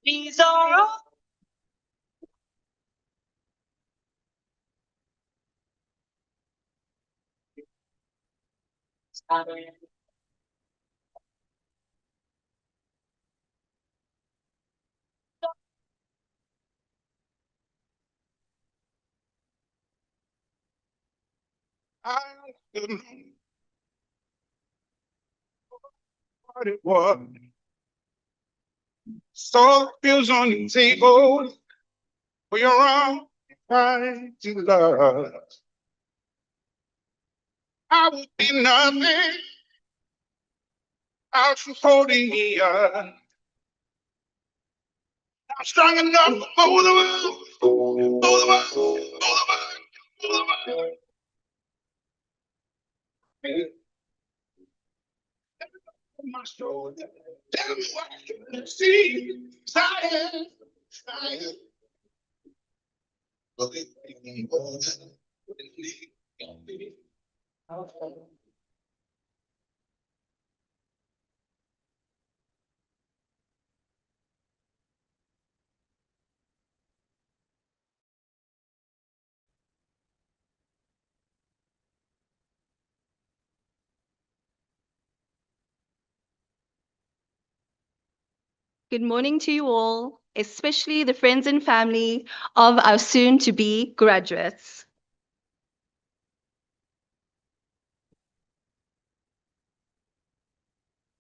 These are all I don't know what it was. Saw bills on the table for your arm right to love. I would be nothing out you holding me up. I'm strong enough for both of us. Both of us. Both of us. Both of us. My shoulder. Tell me what you see. Tired. Tired. Good morning to you all, especially the friends and family of our soon-to-be graduates.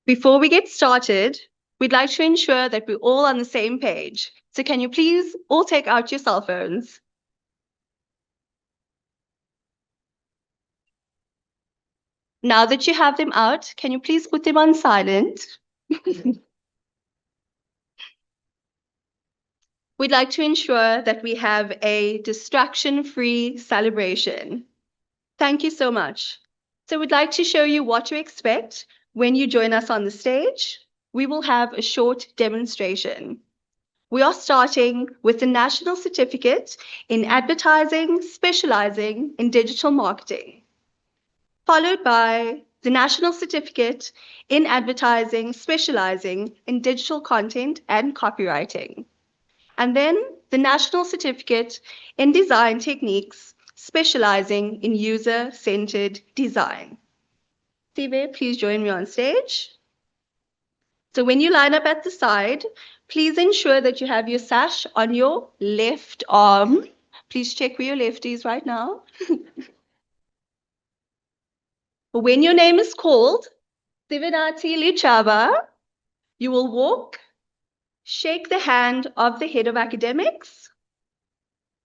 Before we get started, we'd like to ensure that we're all on the same page. So can you please all take out your cell phones? Now that you have them out, can you please put them on silent? We'd like to ensure that we have a distraction-free celebration. Thank you so much. So we'd like to show you what to expect when you join us on the stage. We will have a short demonstration. We are starting with the National Certificate in Advertising, specializing in digital marketing, followed by the National Certificate in Advertising, specializing in digital content and copywriting, and then the National Certificate in Design Techniques, specializing in user-centered design. Steve, please join me on stage. So when you line up at the side, please ensure that you have your sash on your left arm. Please check where your left is right now. When your name is called, Sivanati Lichava, you will walk, shake the hand of the head of academics,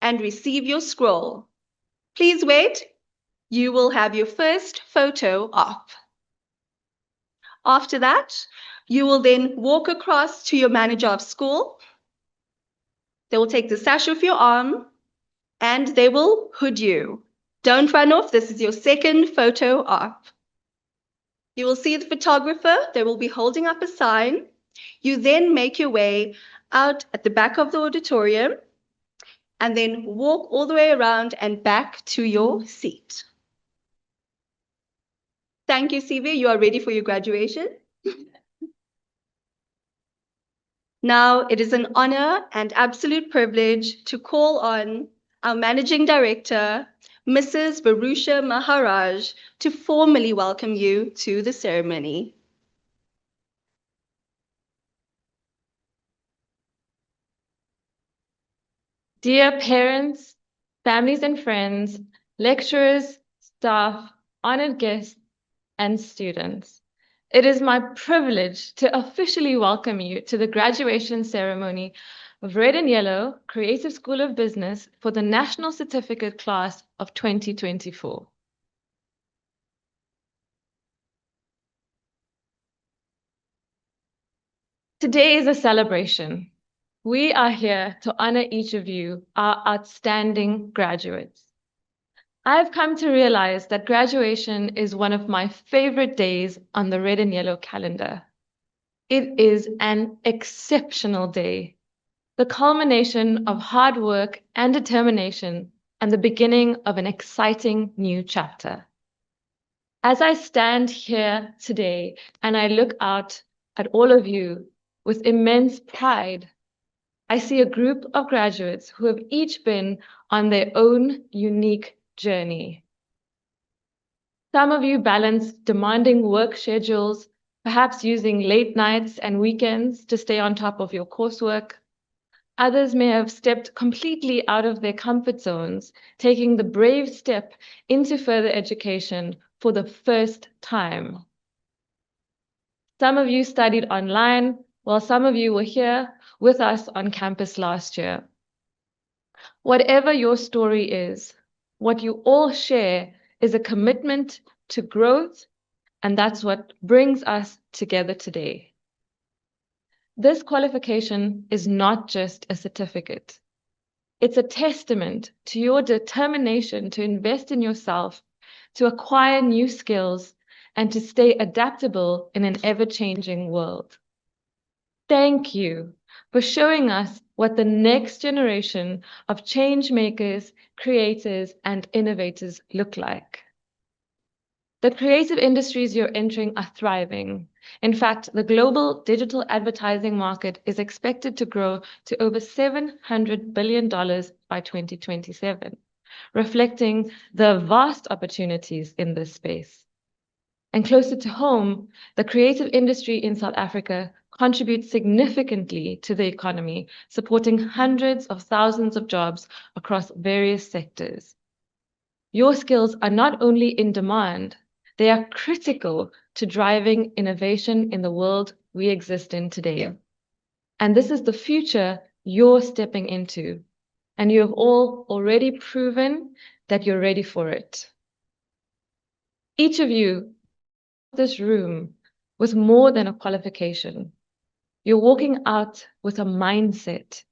and receive your scroll. Please wait. You will have your first photo op. After that, you will then walk across to your manager of school. They will take the sash off your arm and they will hood you. Don't run off. This is your second photo op. You will see the photographer. They will be holding up a sign. You then make your way out at the back of the auditorium and then walk all the way around and back to your seat. Thank you, CV. You are ready for your graduation. Now, it is an honor and absolute privilege to call on our Managing Director, Mrs. Varusha Maharaj, to formally welcome you to the ceremony. Dear parents, families and friends, lecturers, staff, honored guests, and students, it is my privilege to officially welcome you to the graduation ceremony of Red and Yellow Creative School of Business for the National Certificate Class of 2024. Today is a celebration. We are here to honor each of you, our outstanding graduates. I've come to realize that graduation is one of my favorite days on the Red and Yellow calendar. It is an exceptional day, the culmination of hard work and determination, and the beginning of an exciting new chapter. As I stand here today and I look out at all of you with immense pride, I see a group of graduates who have each been on their own unique journey. Some of you balance demanding work schedules, perhaps using late nights and weekends to stay on top of your coursework. Others may have stepped completely out of their comfort zones, taking the brave step into further education for the first time. Some of you studied online, while some of you were here with us on campus last year. Whatever your story is, what you all share is a commitment to growth, and that's what brings us together today. This qualification is not just a certificate. It's a testament to your determination to invest in yourself, to acquire new skills, and to stay adaptable in an ever-changing world. Thank you for showing us what the next generation of change makers, creators, and innovators look like. The creative industries you're entering are thriving. In fact, the global digital advertising market is expected to grow to over $700 billion by 2027, reflecting the vast opportunities in this space. And closer to home, the creative industry in South Africa contributes significantly to the economy, supporting hundreds of thousands of jobs across various sectors. Your skills are not only in demand, they are critical to driving innovation in the world we exist in today. And this is the future you're stepping into. And you have all already proven that you're ready for it. Each of you in this room with more than a qualification. You're walking out with a mindset,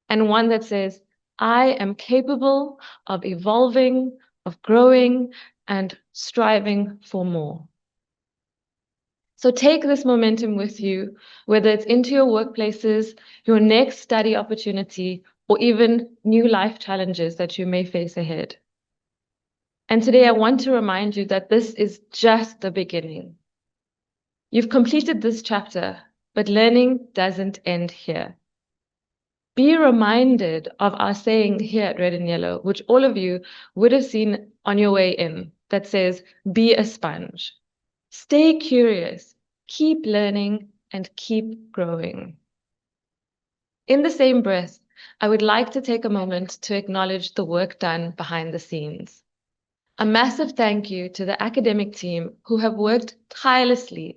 and one that says, I am capable of evolving, of growing, and striving for more. So take this momentum with you, whether it's into your workplaces, your next study opportunity, or even new life challenges that you may face ahead. And today I want to remind you that this is just the beginning. You've completed this chapter, but learning doesn't end here. Be reminded of our saying here at Red and Yellow, which all of you would have seen on your way in, that says, be a sponge. Stay curious, keep learning, and keep growing. In the same breath, I would like to take a moment to acknowledge the work done behind the scenes. A massive thank you to the academic team who have worked tirelessly,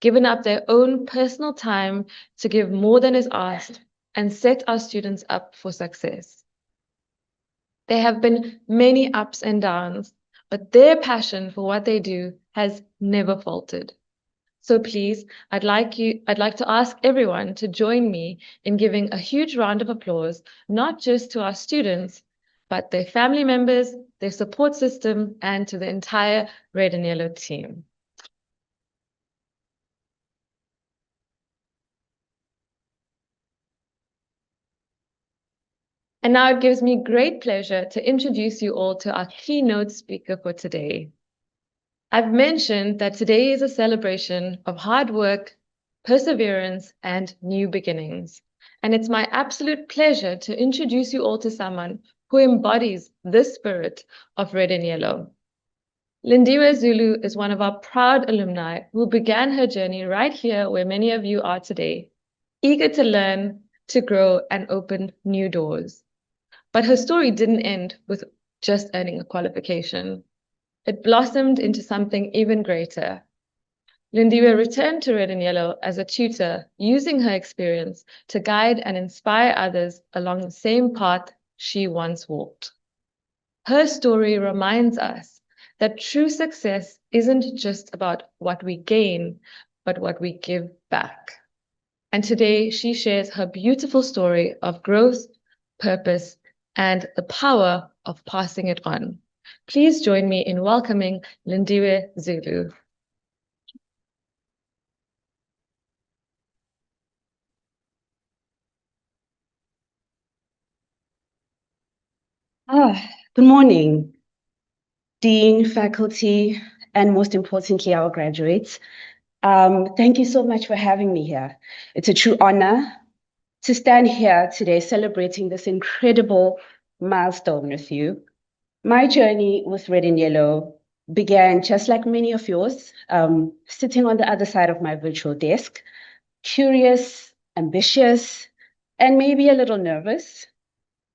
given up their own personal time to give more than is asked, and set our students up for success. There have been many ups and downs, but their passion for what they do has never faltered. So please, I'd like to ask everyone to join me in giving a huge round of applause, not just to our students, but their family members, their support system, and to the entire Red and Yellow team. And now it gives me great pleasure to introduce you all to our keynote speaker for today. I've mentioned that today is a celebration of hard work, perseverance, and new beginnings. And it's my absolute pleasure to introduce you all to someone who embodies this spirit of Red and Yellow. Lindiwe Zulu is one of our proud alumni who began her journey right here where many of you are today, eager to learn, to grow, and open new doors. But her story didn't end with just earning a qualification. It blossomed into something even greater. Lindiwe returned to Red and Yellow as a tutor, using her experience to guide and inspire others along the same path she once walked. Her story reminds us that true success isn't just about what we gain, but what we give back. And today she shares her beautiful story of growth, purpose, and the power of passing it on. Please join me in welcoming Lindiwe Zulu. Good morning, Dean, faculty, and most importantly, our graduates. Thank you so much for having me here. It's a true honor to stand here today celebrating this incredible milestone with you. My journey with Red and Yellow began just like many of yours, sitting on the other side of my virtual desk, curious, ambitious, and maybe a little nervous,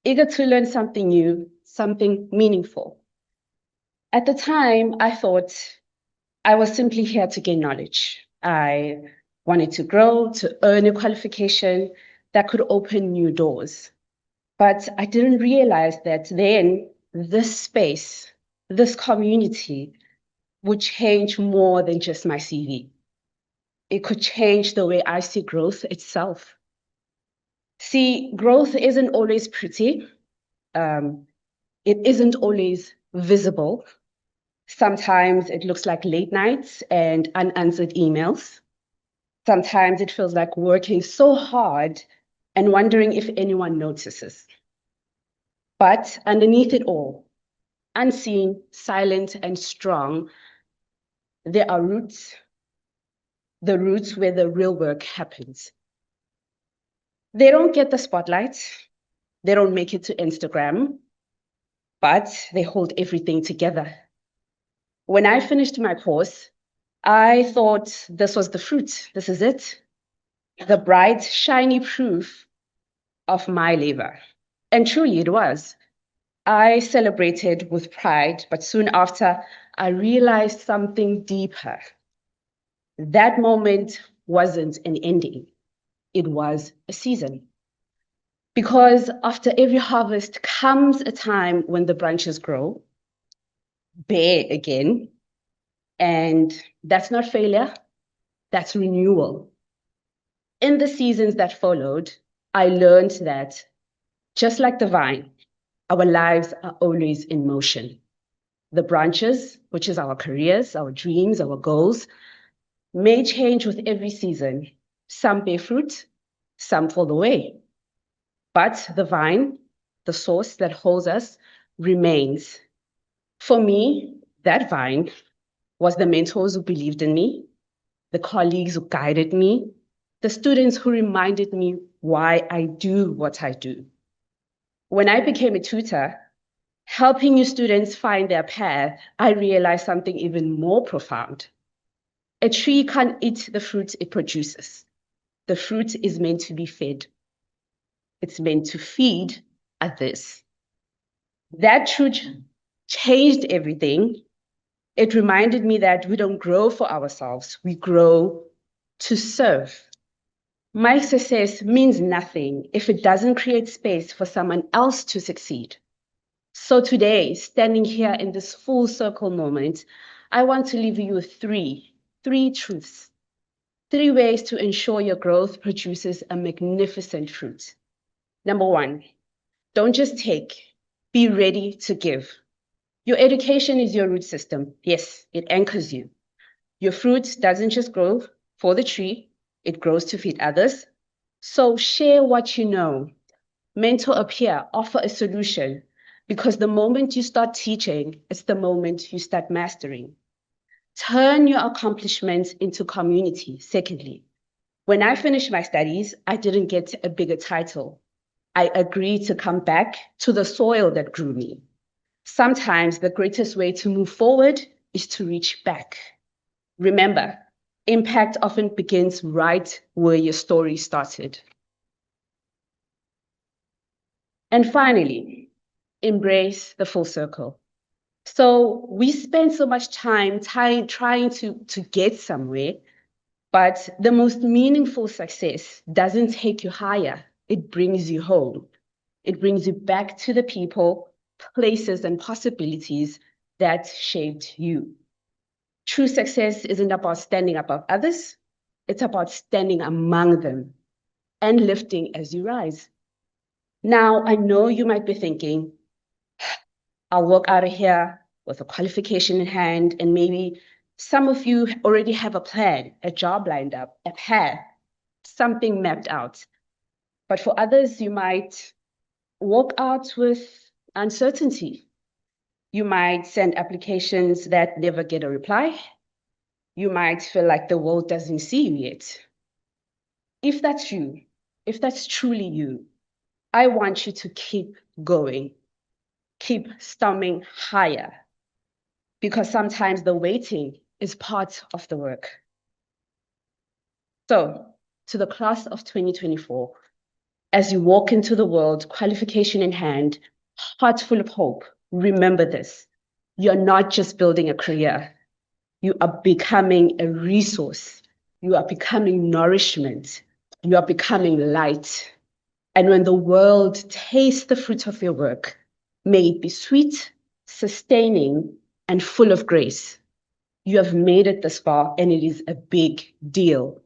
eager to learn something new, something meaningful. At the time, I thought I was simply here to gain knowledge. I wanted to grow, to earn a qualification that could open new doors. But I didn't realize that then this space, this community would change more than just my CV. It could change the way I see growth itself. See, growth isn't always pretty. It isn't always visible. Sometimes it looks like late nights and unanswered emails. Sometimes it feels like working so hard and wondering if anyone notices. But underneath it all, unseen, silent, and strong, there are roots, the roots where the real work happens. They don't get the spotlight. They don't make it to Instagram, but they hold everything together. When I finished my course, I thought this was the fruit. This is it. The bright, shiny proof of my labor. And truly it was. I celebrated with pride, but soon after, I realized something deeper. That moment wasn't an ending. It was a season. Because after every harvest comes a time when the branches grow, bare again, and that's not failure, that's renewal. In the seasons that followed, I learned that just like the vine, our lives are always in motion. The branches, which is our careers, our dreams, our goals, may change with every season. Some bear fruit, some fall away. But the vine, the source that holds us, remains. For me, that vine was the mentors who believed in me, the colleagues who guided me, the students who reminded me why I do what I do. When I became a tutor, helping new students find their path, I realized something even more profound. A tree can't eat the fruit it produces. The fruit is meant to be fed. It's meant to feed others. That truth changed everything. It reminded me that we don't grow for ourselves, we grow to serve. My success means nothing if it doesn't create space for someone else to succeed. So today, standing here in this full circle moment, I want to leave you with three truths, 3 ways to ensure your growth produces a magnificent fruit. Number 1, don't just take, be ready to give. Your education is your root system. Yes, it anchors you. Your fruit doesn't just grow for the tree, it grows to feed others. So share what you know. Mentor a peer, offer a solution, because the moment you start teaching, it's the moment you start mastering. Turn your accomplishments into community. Secondly, when I finished my studies, I didn't get a bigger title. I agreed to come back to the soil that grew me. Sometimes the greatest way to move forward is to reach back. Remember, impact often begins right where your story started. And finally, embrace the full circle. So we spend so much time trying to get somewhere, but the most meaningful success doesn't take you higher. It brings you home. It brings you back to the people, places, and possibilities that shaped you. True success isn't about standing above others. It's about standing among them and lifting as you rise. Now, I know you might be thinking, I'll walk out of here with a qualification in hand, and maybe some of you already have a plan, a job lined up, a path, something mapped out. But for others, you might walk out with uncertainty. You might send applications that never get a reply. You might feel like the world doesn't see you yet. If that's you, if that's truly you, I want you to keep going, keep storming higher, because sometimes the waiting is part of the work. So, to the class of 2024, as you walk into the world, qualification in hand, heart full of hope, remember this. You're not just building a career, you are becoming a resource. You are becoming nourishment. You are becoming light. And when the world tastes the fruit of your work, may it be sweet, sustaining, and full of grace. You have made it this far, and it is a big deal.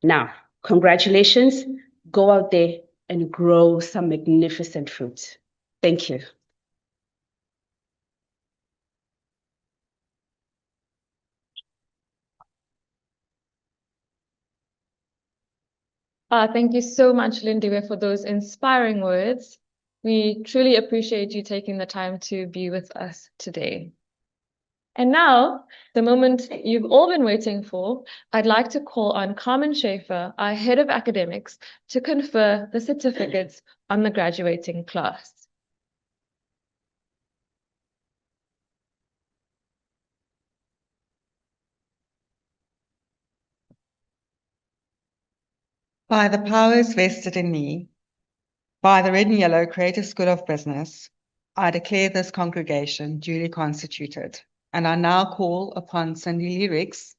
Now, congratulations. Go out there and grow some magnificent fruit. Thank you. Thank you so much, Lindiwe, for those inspiring words. We truly appreciate you taking the time to be with us today. And now, the moment you've all been waiting for, I'd like to call on Carmen Schaefer, our head of academics, to confer the certificates on the graduating class. By the powers vested in me, by the red and yellow Creative School of Business, I declare this congregation duly constituted, and I now call upon Cindy Lyrics,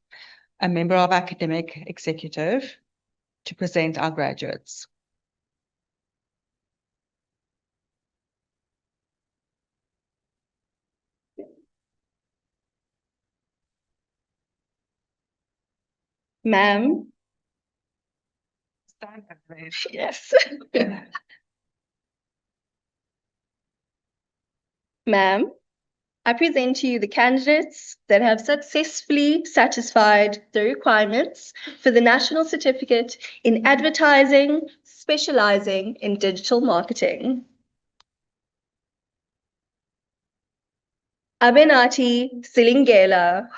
a member of Academic Executive, to present our graduates. Ma'am, Stand up, please. yes. Ma'am, I present to you the candidates that have successfully satisfied the requirements for the National Certificate in Advertising, specializing in digital marketing. Abenati Silingela.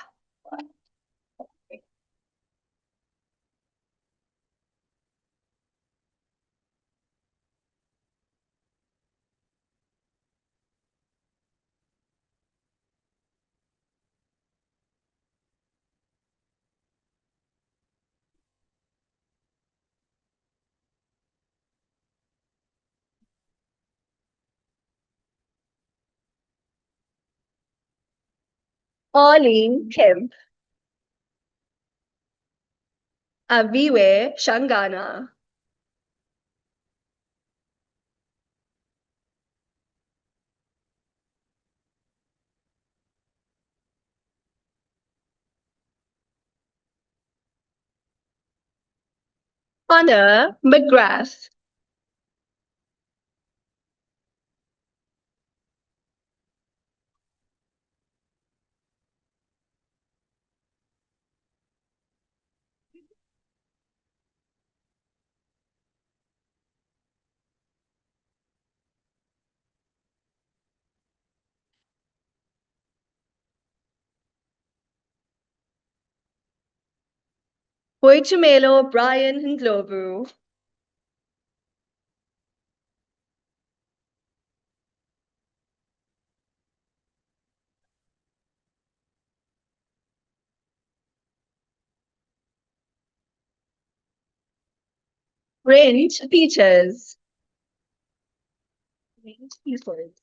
Arlene Kemp. Aviwe Shangana. Honor McGrath. Boitumelo Brian Ndlovu. Brent Peters. Brent Peters.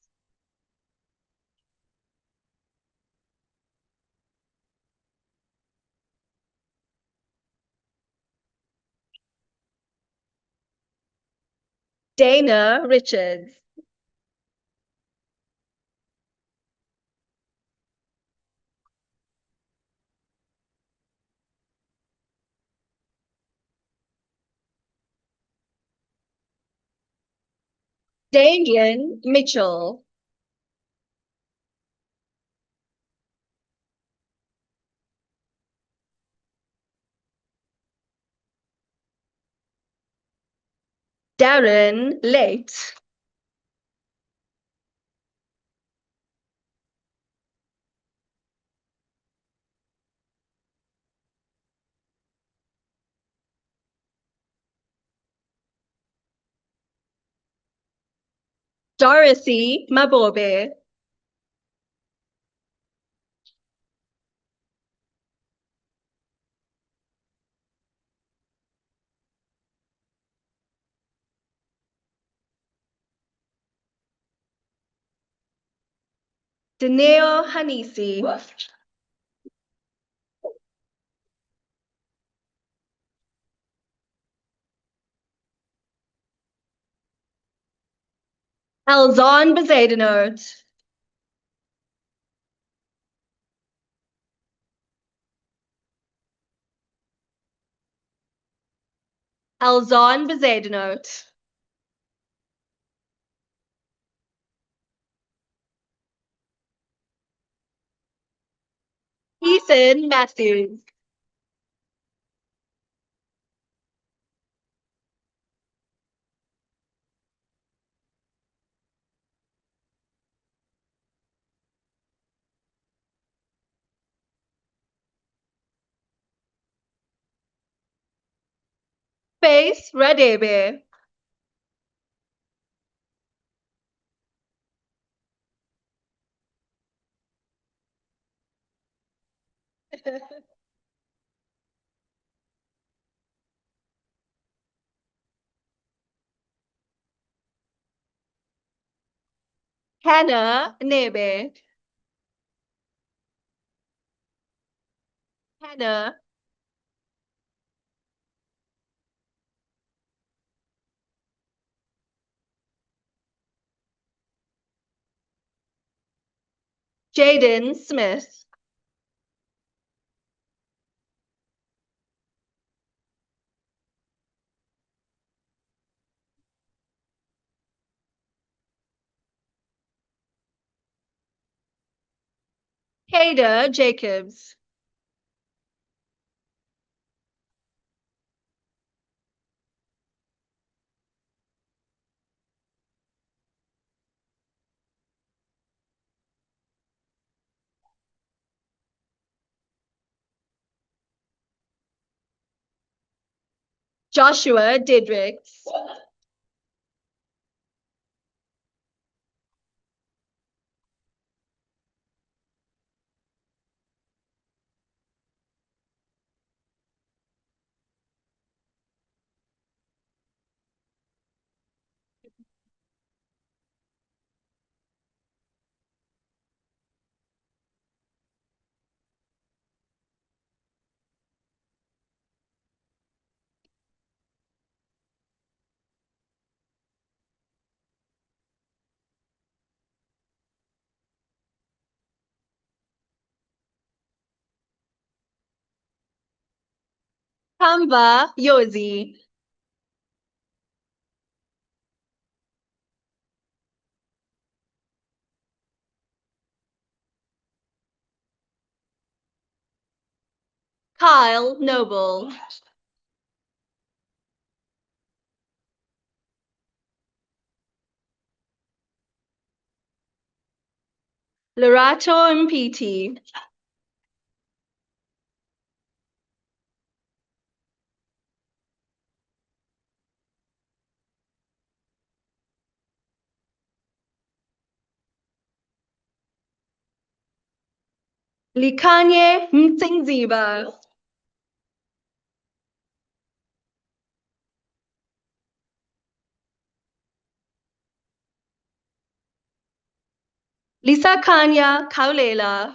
Dana Richards. Damien Mitchell. Darren Late. Dorothy Mabobe. Daneo Hanisi. Alzon Bezadenot. Alzon Bezadenot. Ethan Matthews. Faith Radebe. Hannah Nebe. Hannah. Jaden Smith. Hader Jacobs. Joshua Didricks. Kamba Yozi. Kyle Noble. Lorato Mpiti. Likanye Mtsinziba. Lisa Kanya Kaulela.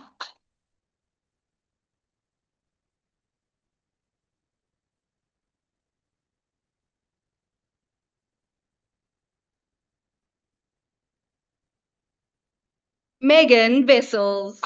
Megan Vessels.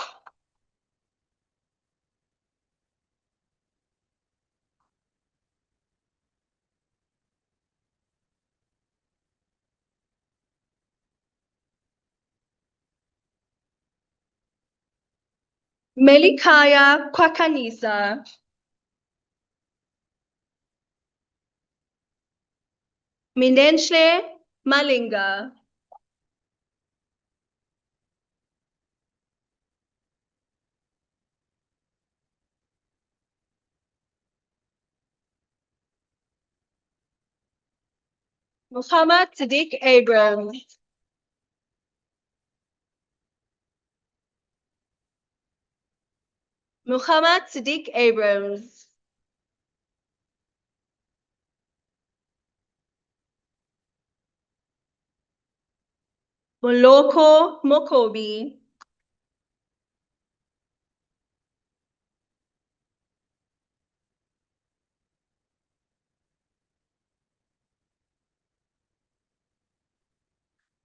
Melikaya Kwakanisa. Minenshle Malinga. Muhammad Sadiq Abrams. Muhammad Sadiq Abrams. Moloko Mokobi.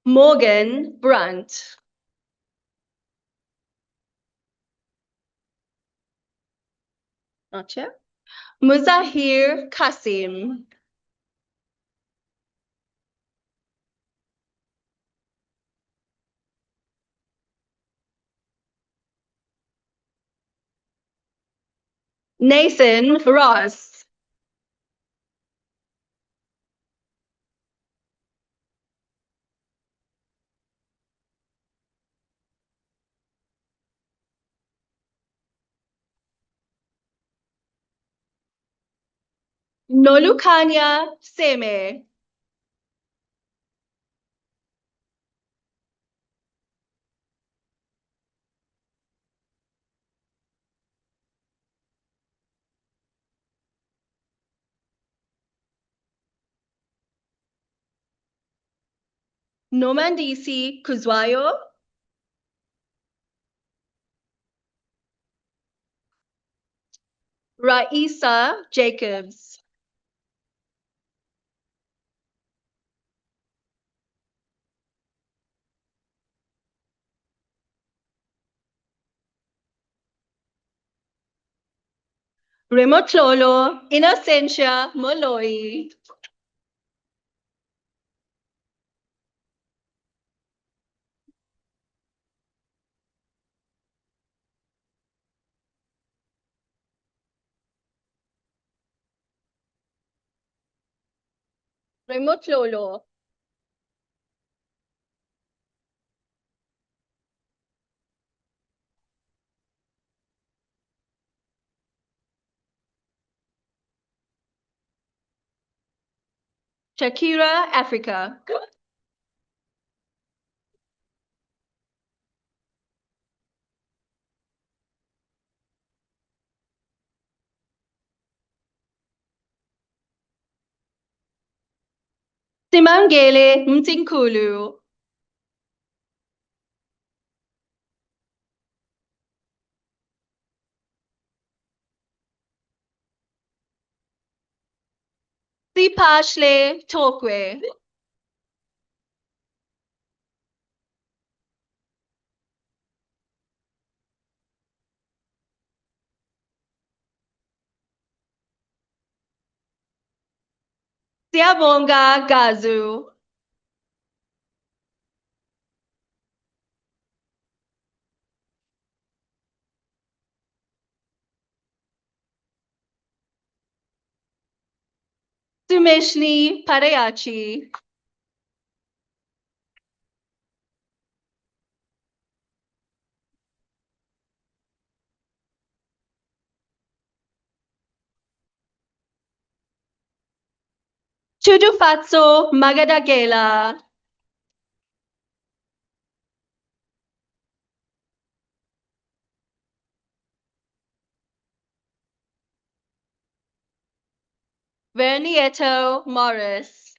Morgan Brunt. Gotcha. Muzahir Kasim. Nathan Ross. Nolukanya Seme. Nomandisi Kuzwayo. Raisa Jacobs. Remotlolo Innocentia Moloi. Remotlolo. Shakira Africa. Simangele Mtinkulu. Sipashle Tokwe. Siabonga Gazu. Sumeshni Parayachi. Chudufatso Magadagela. Vernieto Morris.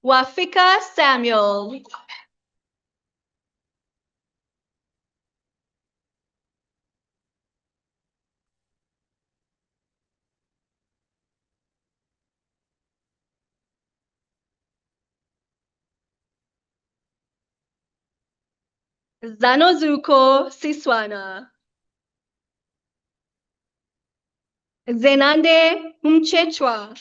Wafika Samuel. Zanozuko Siswana. Zenande Mchechwa.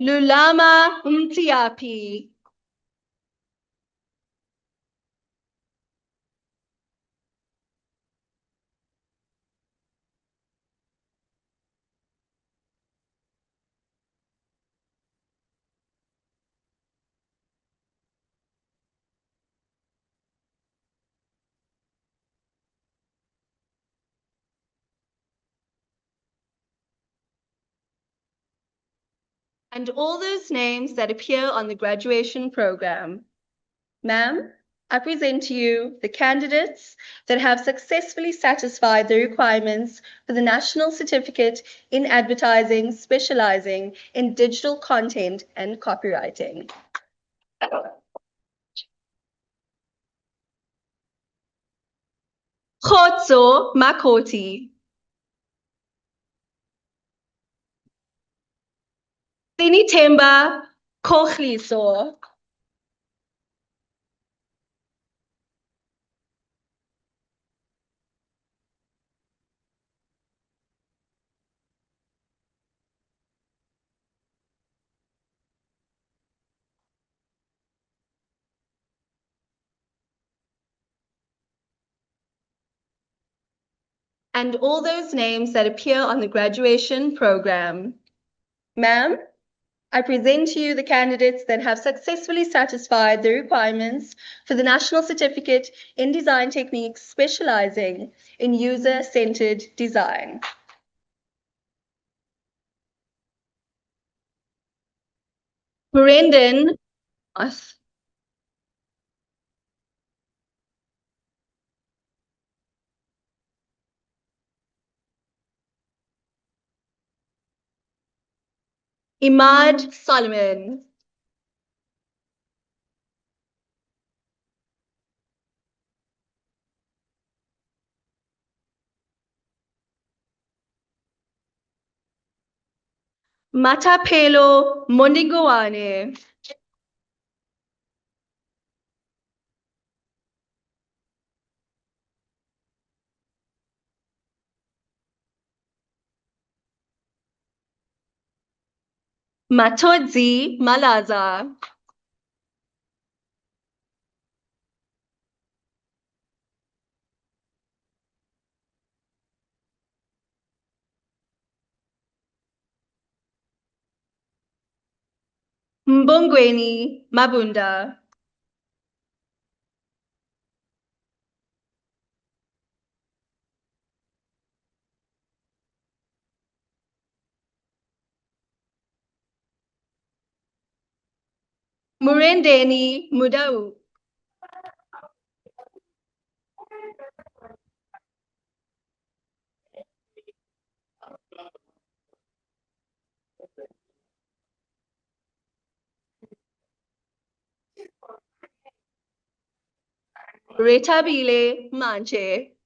Lulama Mtiapi. And all those names that appear on the graduation program. Ma'am, I present to you the candidates that have successfully satisfied the requirements for the National Certificate in Advertising specializing in digital content and copywriting. Khotso Makoti. Sinithemba Kochliso. And all those names that appear on the graduation program. Ma'am, I present to you the candidates that have successfully satisfied the requirements for the National Certificate in Design Techniques specializing in user-centered design. Brendan Moss. Imad Solomon. Matapelo Mondigoane. Matodzi Malaza. Mbongweni Mabunda. Murendeni Mudau. Retabile Manche.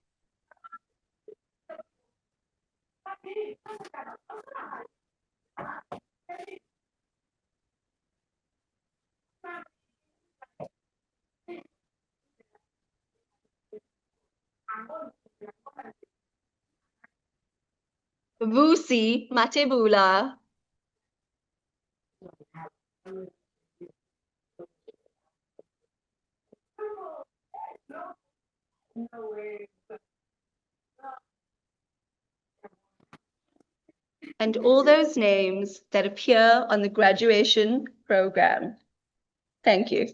Vusi Matebula. And all those names that appear on the graduation program. Thank you.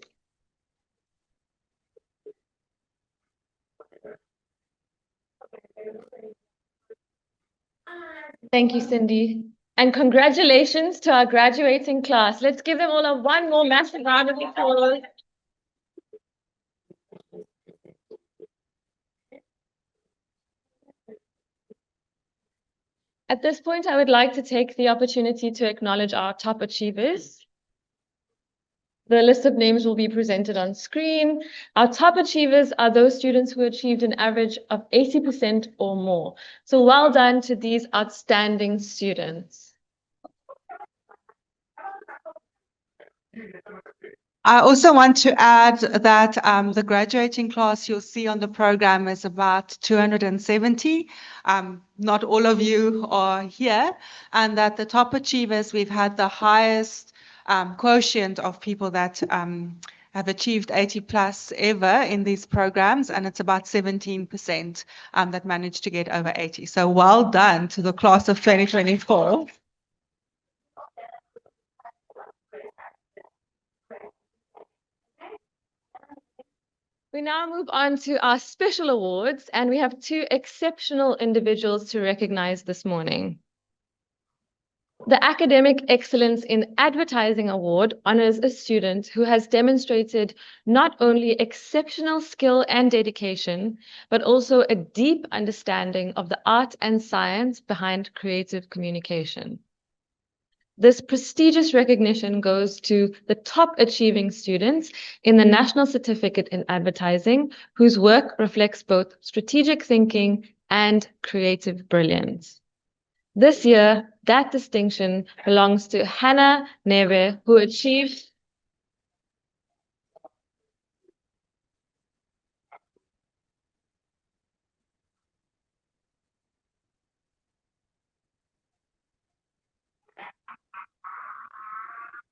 Thank you, Cindy. And congratulations to our graduating class. Let's give them all one more massive round of applause. At this point, I would like to take the opportunity to acknowledge our top achievers. The list of names will be presented on screen. Our top achievers are those students who achieved an average of 80% or more. So well done to these outstanding students. I also want to add that the graduating class you'll see on the program is about 270. Not all of you are here, and that the top achievers, we've had the highest quotient of people that have achieved 80 plus ever in these programs, and it's about 17% that managed to get over 80. So well done to the class of 2024. We now move on to our special awards, and we have two exceptional individuals to recognize this morning. The Academic Excellence in Advertising Award honors a student who has demonstrated not only exceptional skill and dedication, but also a deep understanding of the art and science behind creative communication. This prestigious recognition goes to the top achieving students in the National Certificate in Advertising, whose work reflects both strategic thinking and creative brilliance. This year, that distinction belongs to Hannah Neve, who achieved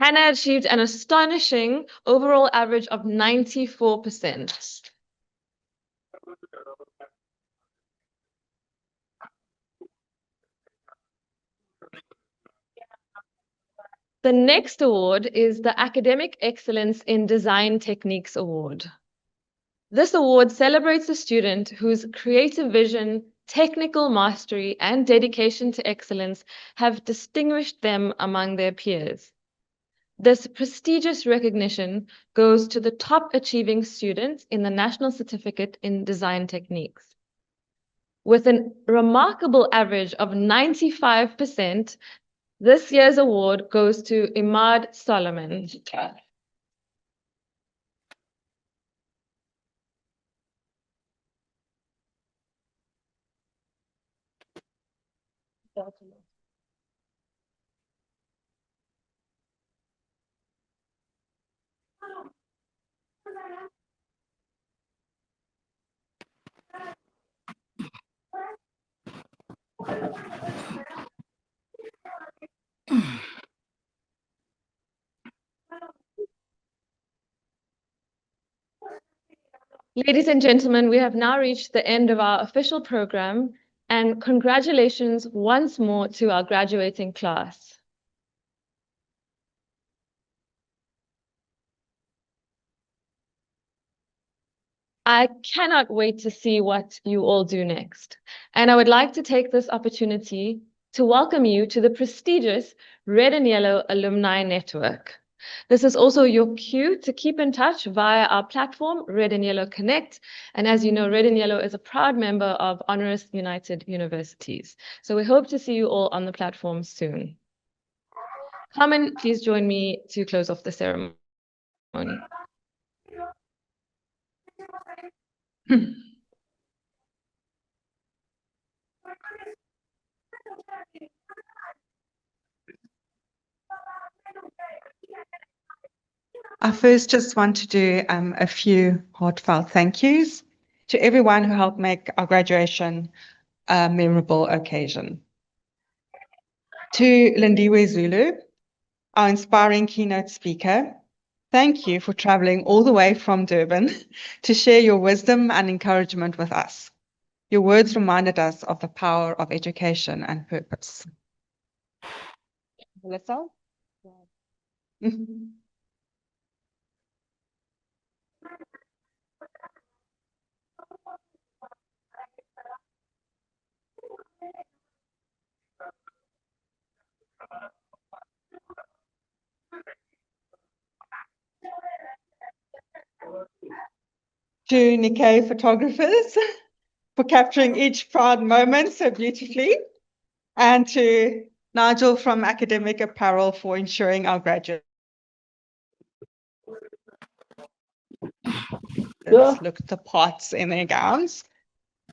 an astonishing overall average of 94%. The next award is the Academic Excellence in Design Techniques Award. This award celebrates a student whose creative vision, technical mastery, and dedication to excellence have distinguished them among their peers. This prestigious recognition goes to the top achieving students in the National Certificate in Design Techniques. With a remarkable average of 95%, this year's award goes to Imad Solomon. Ladies and gentlemen, we have now reached the end of our official program, and congratulations once more to our graduating class. I cannot wait to see what you all do next. And I would like to take this opportunity to welcome you to the prestigious Red and Yellow Alumni Network. This is also your cue to keep in touch via our platform, Red and Yellow Connect. And as you know, Red and Yellow is a proud member of Honoris United Universities. So we hope to see you all on the platform soon. Carmen, please join me to close off the ceremony. I first just want to do a few heartfelt thank yous to everyone who helped make our graduation a memorable occasion. To Lindiwe Zulu, our inspiring keynote speaker, thank you for traveling all the way from Durban to share your wisdom and encouragement with us. Your words reminded us of the power of education and purpose. Melissa? To Nikkei photographers for capturing each proud moment so beautifully, and to Nigel from Academic Apparel for ensuring our graduates. graduates look the parts in their gowns.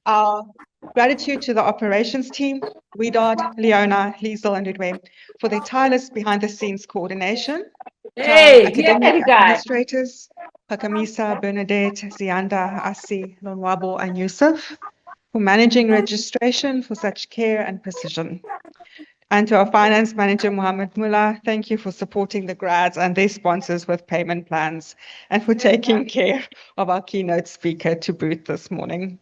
Our gratitude to the operations team, Widod, Leona, Liesel, and Ludwig, for their tireless behind-the-scenes coordination. To our academic administrators, Pakamisa, Bernadette, Zianda, Asi, Lonwabo, and Yusuf, for managing registration for such care and precision. And to our finance manager, Mohammed Mullah, thank you for supporting the grads and their sponsors with payment plans and for taking care of our keynote speaker to boot this morning.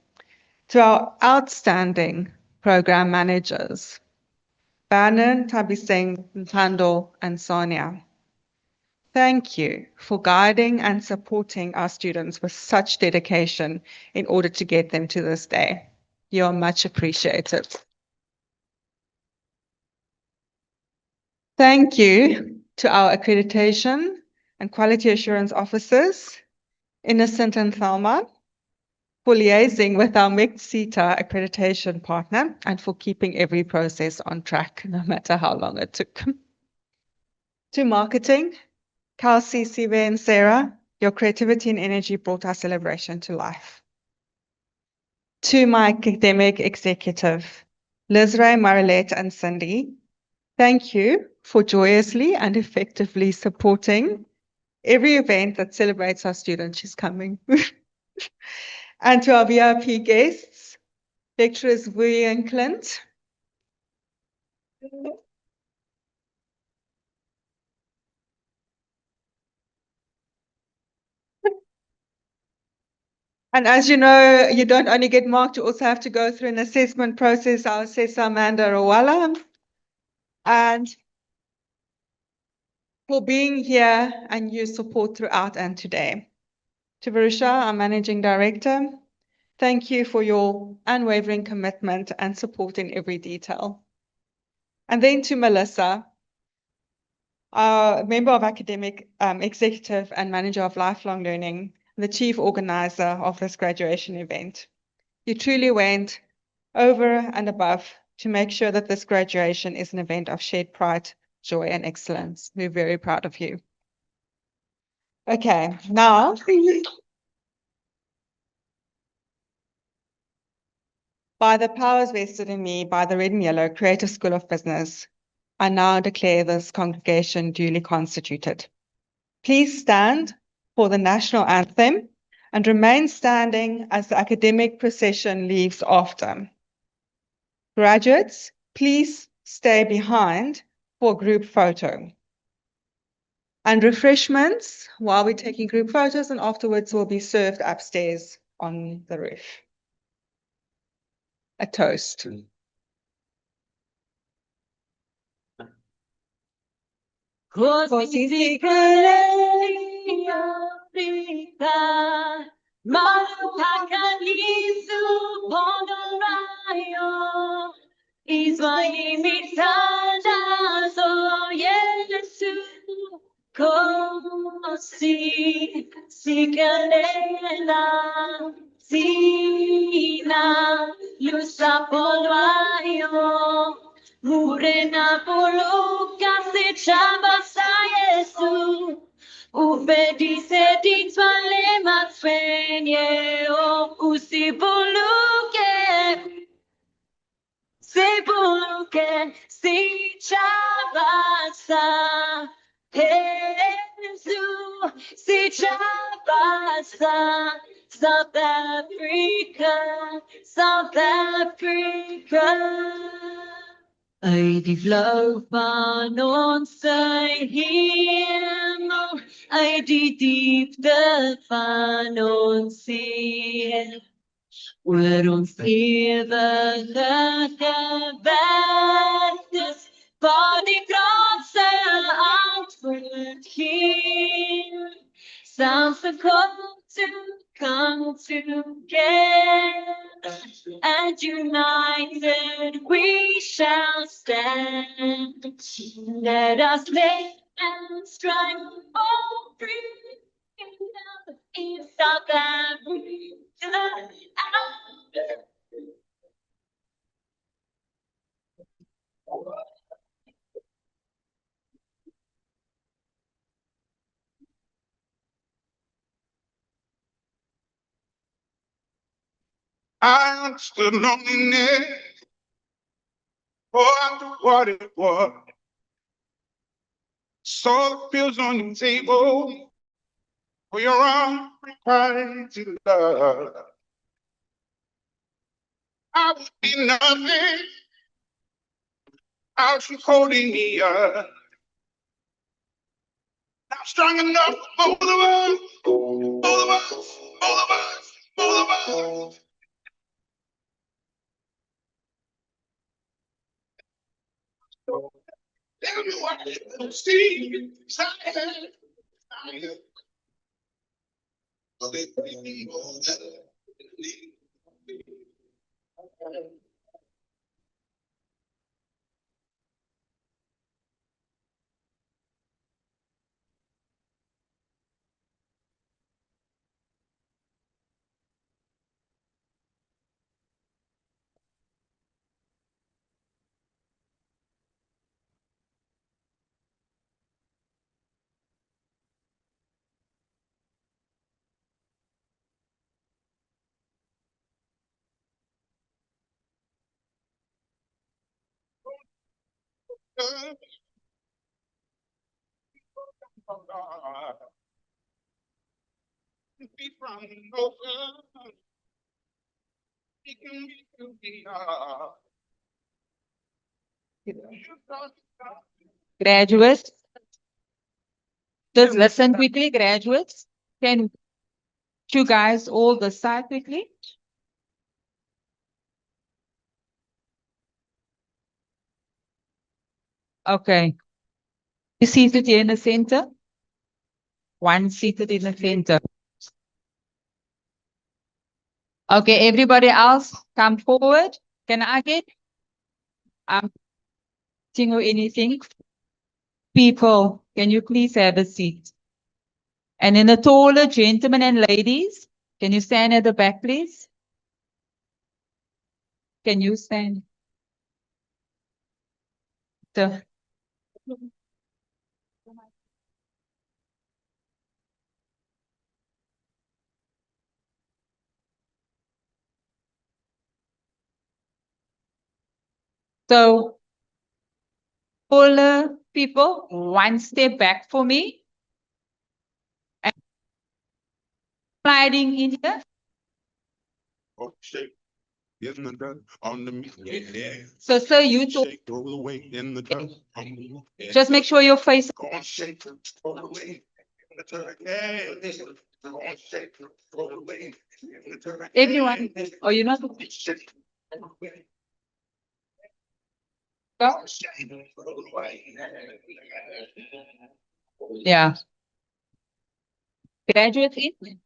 To our outstanding program managers, Bannon, Tabiseng, Ntando, and Sonia. Thank you for guiding and supporting our students with such dedication in order to get them to this day. You are much appreciated. Thank you to our accreditation and quality assurance officers, Innocent and Thelma, for liaising with our SETA accreditation partner and for keeping every process on track, no matter how long it took. To marketing, Kelsey, Sive, and Sarah, your creativity and energy brought our celebration to life. To my academic executive, Liz Ray, Marilette, and Cindy, thank you for joyously and effectively supporting every event that celebrates our students. She's coming. And to our VIP guests, lecturers Wee and Clint. And as you know, you don't only get marked, you also have to go through an assessment process. Our assessor, Amanda Rawala. And for being here and your support throughout and today. To Varusha, our Managing Director, thank you for your unwavering commitment and support in every detail. And then to Melissa, our member of academic executive and manager of lifelong learning, the chief organizer of this graduation event. You truly went over and above to make sure that this graduation is an event of shared pride, joy, and excellence. We're very proud of you. Okay, now, by the powers vested in me by the Red and Yellow Creative School of Business, I now declare this congregation duly constituted. Please stand for the national anthem and remain standing as the academic procession leaves after. Graduates, please stay behind for group photo. And refreshments, while we're taking group photos, and afterwards will be served upstairs on the roof. A toast. Così Africa, Malukakalisu Pondorayo, Israeli Mitada, so Yesu, Kosi, Sikalela, Sina, Lusa Polvayo. Murena poluka se chabasa Yesu. Ubedi se ditwale matfenye o usibuluke. Sebuluke si chabasa. Yesu si chabasa. South Africa, South Africa. I develop on say him, I deep the fan on see. We're on fever the best body cross outward here. Something to come together and united we shall stand. Let us live and strive for freedom in South Africa. I understood loneliness. Oh, I knew what it was. Saw the pills on your table for your unrequited love. I would be nothing without you holding me up. Not strong enough for both of us, both of us, both of us, both of us. Tell me what you see. Silent. Be from over. He can be to be Graduates, just listen quickly, graduates. Can you guys all decide quickly? Okay. You seated here in the center. One seated in the center. Okay, everybody else come forward. Can I get or anything? People, can you please have a seat? And then the taller gentlemen and ladies, can you stand at the back, please? Can you stand? So, taller people, one step back for me. And sliding in here. Oh, shake in the dirt on the meat. Yeah. So, sir, you talk. Shake, roll away in the dirt. Just make sure your face. Go on, shake, roll away in the dirt. Yeah. Go on, shake, roll away in the dirt. Everyone, or you're not. Shake, roll away. Go. Shake, roll away. Yeah. Graduate in.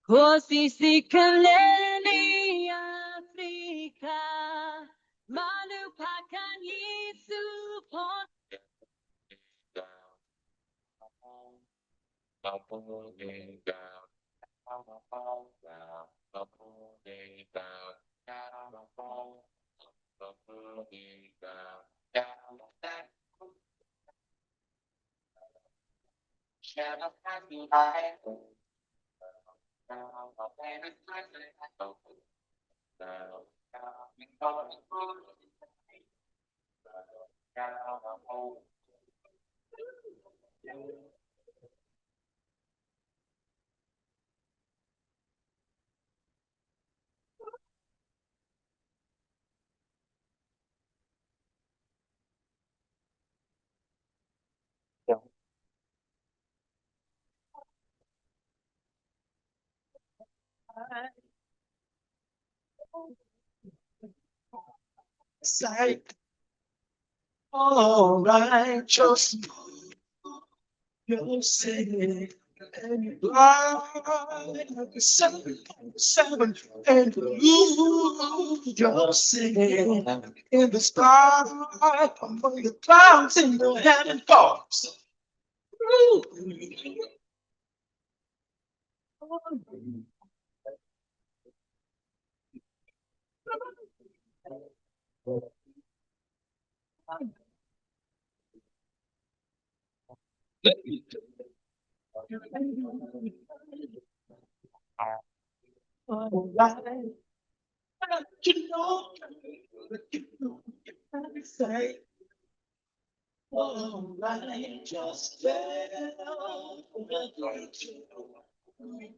Kosisikhaleni Afrika, malupakan isupon. Sight. All right, just you're saying and you blind like a seven, and you you're singing in the sky among the clouds in the heaven falls. All right, you know, you say. Oh, I just fell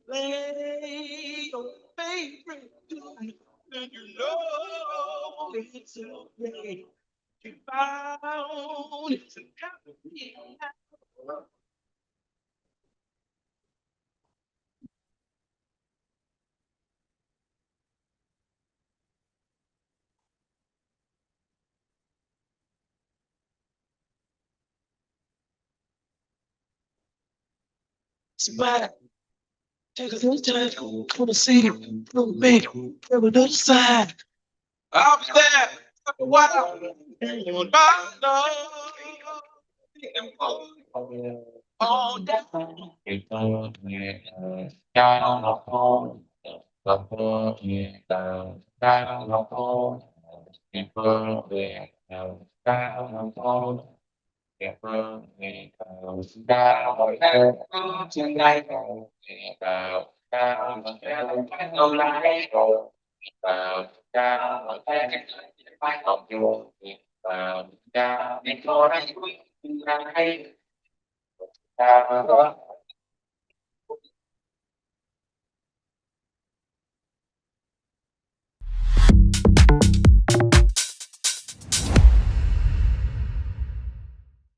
play your favorite tune, and you know it's so great. You found it's a happy. Somebody take a little time, come to see you, come me, from another side. I'll be there for a while. And on my love, all down.